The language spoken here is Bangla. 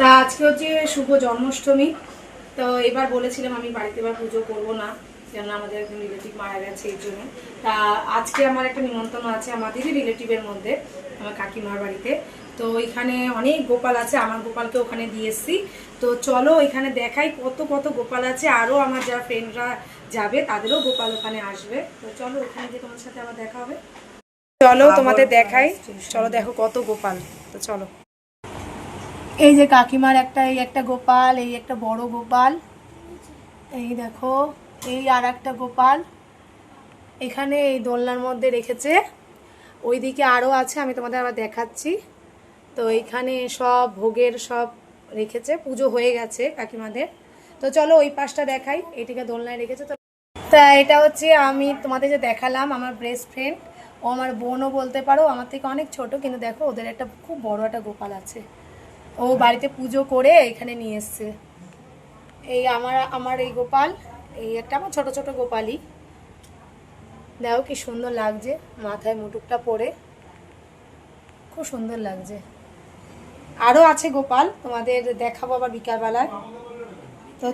তা আজকে হচ্ছে শুভ জন্মাষ্টমী। তো এবার বলেছিলাম আমি বাড়িতে এবার পুজো করবো না, কেন আমাদের একজন রিলেটিভ মারা গেছে এই জন্য। তা আজকে আমার একটা নিমন্ত্রণ আছে আমাদেরই রিলেটিভের মধ্যে, আমার কাকিমার বাড়িতে। তো ওইখানে অনেক গোপাল আছে, আমার গোপালকে ওখানে দিয়ে এসছি। তো চলো ওইখানে দেখাই কত কত গোপাল আছে, আরও আমার যারা ফ্রেন্ডরা যাবে তাদেরও গোপাল ওখানে আসবে। তো চলো ওখানে গিয়ে তোমার সাথে আবার দেখা হবে। চলো তোমাদের দেখাই, চলো দেখো কত গোপাল। তো চলো, এই যে কাকিমার এই একটা গোপাল, এই একটা বড় গোপাল, এই দেখো এই আর একটা গোপাল এখানে এই দোলনার মধ্যে রেখেছে। ওইদিকে আরও আছে, আমি তোমাদের আবার দেখাচ্ছি। তো এইখানে সব ভোগের সব রেখেছে, পুজো হয়ে গেছে কাকিমাদের। তো চলো ওই পাশটা দেখাই, এটিকে দোলনায় রেখেছে। তো তা এটা হচ্ছে আমি তোমাদের যে দেখালাম আমার বেস্ট ফ্রেন্ড, ও আমার বোনও বলতে পারো, আমার থেকে অনেক ছোট, কিন্তু দেখো ওদের একটা খুব বড় একটা গোপাল আছে, ও বাড়িতে পুজো করে এখানে নিয়ে এসছে। এই আমার আমার এই গোপাল, এই একটা আমার ছোট ছোট গোপালই, দেখো কি সুন্দর লাগছে, মাথায় মুটুকটা পরে খুব সুন্দর লাগছে। আরও আছে গোপাল, তোমাদের দেখাবো আবার বিকালবেলায়। তো